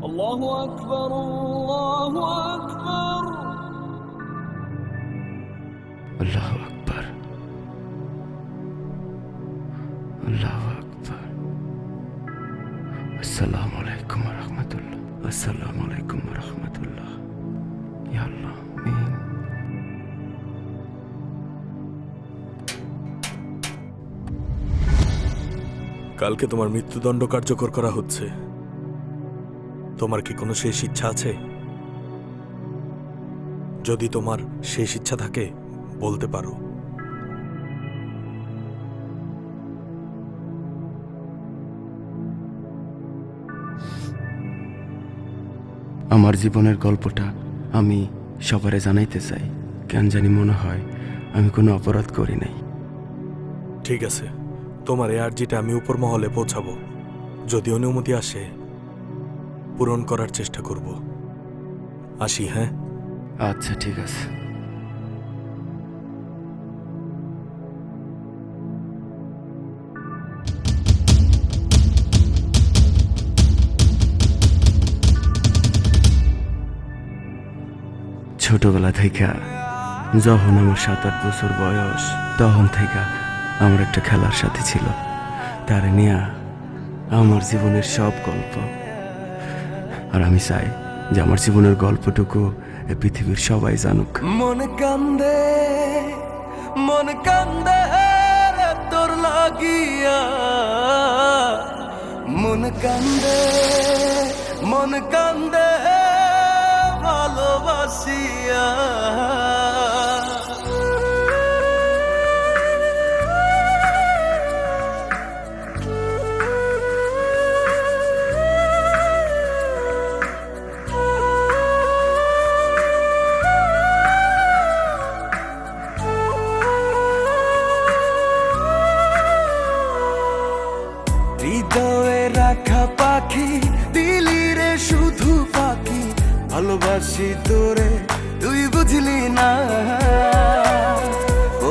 আল্লাহু আকবার, আল্লাহু আকবার, আল্লাহু আকবার, আল্লাহু আকবার। আসসালামু আলাইকুম ওয়া রাহমাতুল্লাহ, আসসালামু আলাইকুম ওয়া রাহমাতুল্লাহ। ইয়া আল্লাহ, আমিন। কালকে তোমার মৃত্যুদণ্ড কার্যকর করা হচ্ছে। তোমার কি কোনো শেষ ইচ্ছা আছে? যদি তোমার শেষ ইচ্ছা থাকে বলতে পারো। আমার জীবনের গল্পটা আমি সবারে জানাইতে চাই। কেন জানি মনে হয় আমি কোনো অপরাধ করি নাই। ঠিক আছে, তোমার এই আর্জিটা আমি উপর মহলে পৌঁছাবো। যদি অনুমতি আসে পূরণ করার চেষ্টা করব। আসি, হ্যাঁ? আচ্ছা, ঠিক আছে। ছোটবেলা থেকে যখন আমার 7-8 বছর বয়স, তখন থেকে আমার একটা খেলার সাথী ছিল। তার নিয়ে আমার জীবনের সব গল্প। আর আমি চাই যে আমার জীবনের গল্পটুকু এই পৃথিবীর সবাই জানুক। মন কান্দে, মন কান্দে রে তোর লাগিয়া, মন কান্দে, মন কান্দে ভালোবাসিয়া। হৃদয়ে রাখা পাখি দিলি রে শুধু পাখি, ভালোবাসি তোরে তুই বুঝলি না।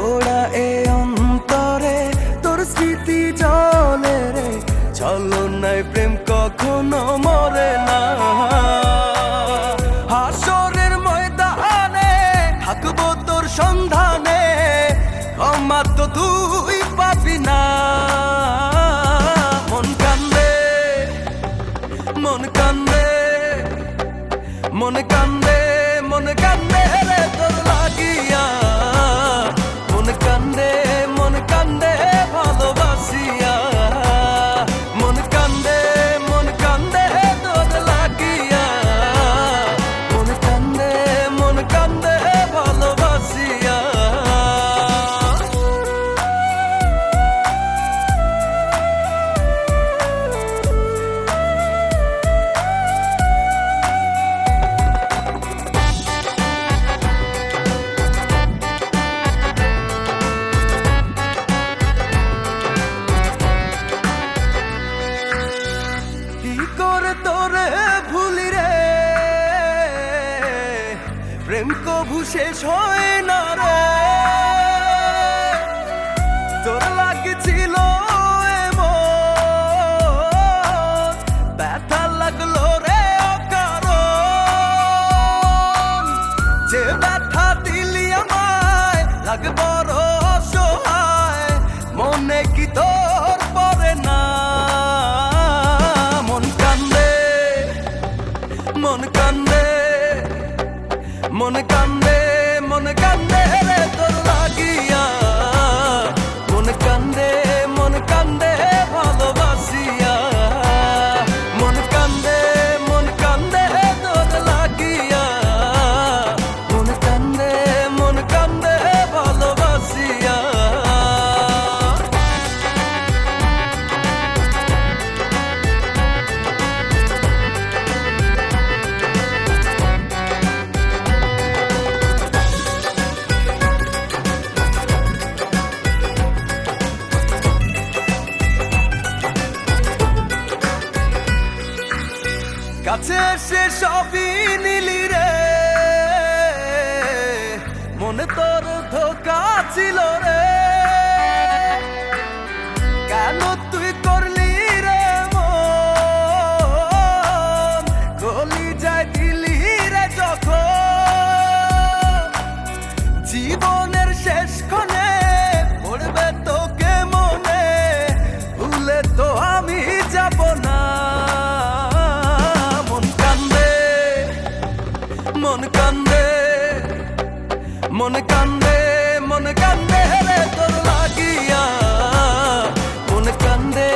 ওরা এ অন্তরে তোর স্মৃতি জলে রে, চলো নাই প্রেম কখনো মরে না। হাসরের ময়দানে থাকবো তোর সন্ধানে, ক্ষমা তো তুই পাবি না। মন কান্দে, মন কান্দে, মন কান্দে, মন কান্দে রে তোর লাগিয়া। মন কান্দে, মন কান্দে ভালোবাসিয়া। মন কান্দে, মন কান্দে তোর লাগিয়া। মন কান্দে, মন কান্দে ভালোবাসিয়া। কি করে তোরে ভুলি রে, প্রেম কভু শেষ হয় না রে। তোর লাগছিল এমন, ব্যথা লাগলো রে অকারণ। যে ব্যথা দিলি আমায় লাগে বড় অসহায়, মনে কি তোর পড়ে না। মন কান্দে, মন কান্দে, মন কান্দে, মন কান্দে রে তোর লাগিয়া। মন কান্দে, মন কান্দে ভালোবাসিয়া। মন কান্দে, মন কান্দে তোর লাগিয়া। মন কান্দে, মন কান্দে ভালোবাসিয়া। কাছে এসে সবই নিলি রে, মনে তোর ধোকা ছিল রে। কেন তুই করলি রে মন, মন কান্দে মন কান্দে মন কান্দে রে তোর লাগিয়া মন কান্দে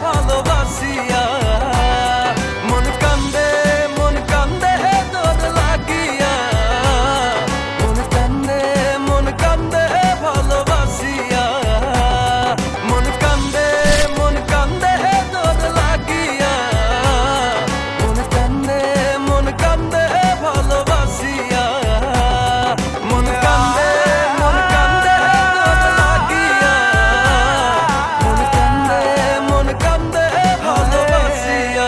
ভালোবাসিয়া মন কান্দে তোর লাগিয়া মন কান্দে ভালোবাসিয়া মন কান্দে তোর লাগিয়া মন কান্দে ভালোবাসিয়া মন কান্দে তোর লাগিয়া মন কান্দে ভালোবাসিয়া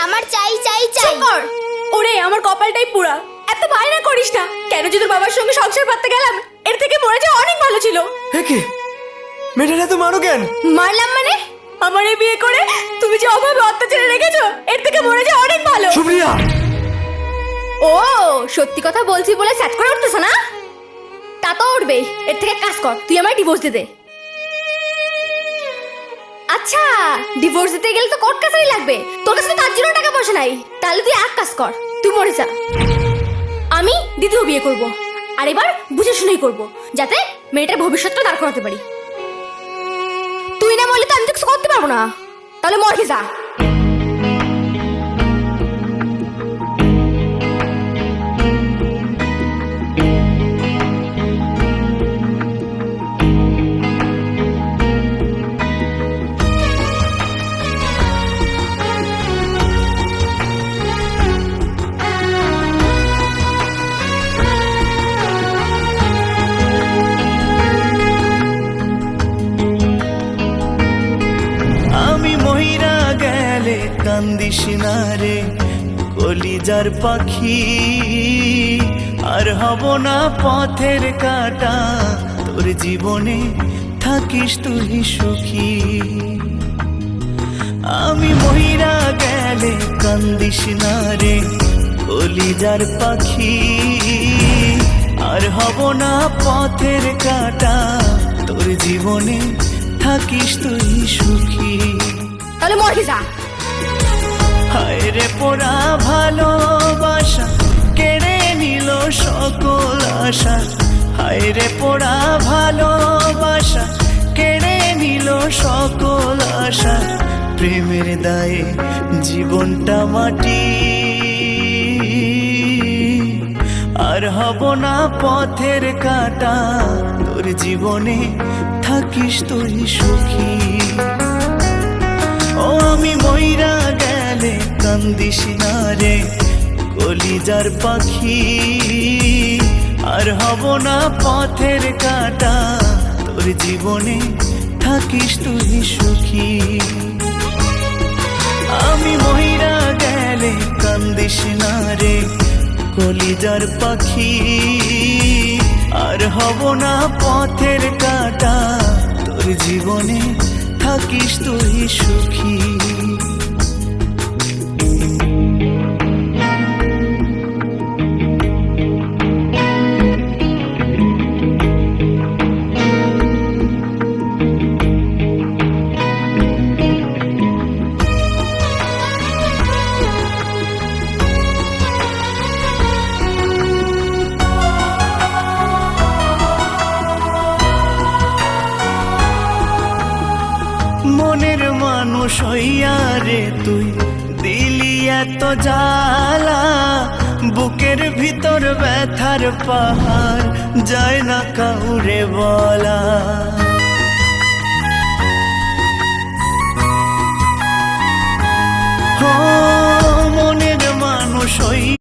আমার চাই চাই চাই কর। ওরে আমার কপালটাই পুরা, এত বায়না করিস না। কেন যে তোর বাবার সঙ্গে সংসার করতে গেলাম, এর থেকে মরে যাওয়া অনেক ভালো ছিল। কি মেয়েটা তো মারো কেন? মারলাম মানে আমার এই বিয়ে করে তুমি যে অভাবে অত্যাচারে রেখেছো, এর থেকে মরে যাওয়া অনেক ভালো। সুপ্রিয়া, ও সত্যি কথা বলছি বলে স্যাট করে উঠতেছ না? তা তো উঠবেই। এর থেকে কাজ কর, তুই আমায় ডিভোর্স দে। আচ্ছা, ডিভোর্স দিতে গেলে তো কোর্ট কাছারি লাগবে। তোর কাছে তার জন্য টাকা পয়সা নাই। তাহলে তুই এক কাজ কর, তুই মরে যা। আমি দ্বিতীয় বিয়ে করব, আর এবার বুঝে শুনেই করব, যাতে মেয়েটার ভবিষ্যৎটা দাঁড় করাতে পারি। তুই না বললে তো আমি তো কিছু করতে পারবো না। তাহলে মরে যা। কান্দিস না রে কলিজার পাখি, আর হব না পথের কাটা, তোর জীবনে থাকিস তুই সুখী। আমি মহিরা গেলে কান্দিস না রে কলিজার পাখি, আর হব না পথের কাটা, তোর জীবনে থাকিস তুই সুখী। তাহলে মরে যা। হায় রে পোড়া ভালোবাসা কেড়ে নিল সকল আশা, হায় রে পোড়া ভালোবাসা কেড়ে নিল সকল আশা, প্রেমের দায়ে জীবনটা মাটি, আর হব না পথের কাটা, তোর জীবনে থাকিস তুই সুখী। ও আমি মইরা গেলে কান্দিস না রে কলিজার পাখি, আর হব না পথের কাটা, তোর জীবনে থাকিস তুই সুখী। আমি মইরা গেলে কান্দিস না রে কলিজার পাখি, আর হব না পথের কাটা, তোর জীবনে থাকিস তুই সুখী। মনের মানুষ হইয়া রে তুই দিলি এত জ্বালা, বুকের ভিতর ব্যথার পাহাড় যায় না কাউরে বলা। মনের মানুষ হইয়া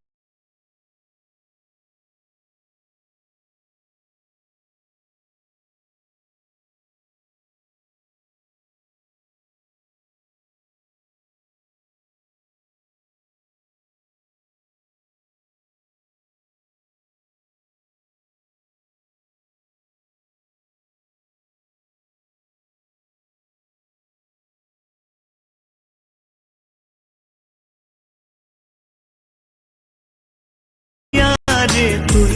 রে তুই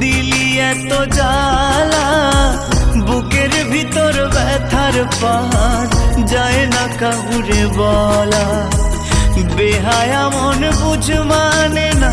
দিলি এত জ্বালা, বুকের ভিতর ব্যথার পাহাড় যায় না কাউরে বলা বেহায়া মন বুঝ মানে না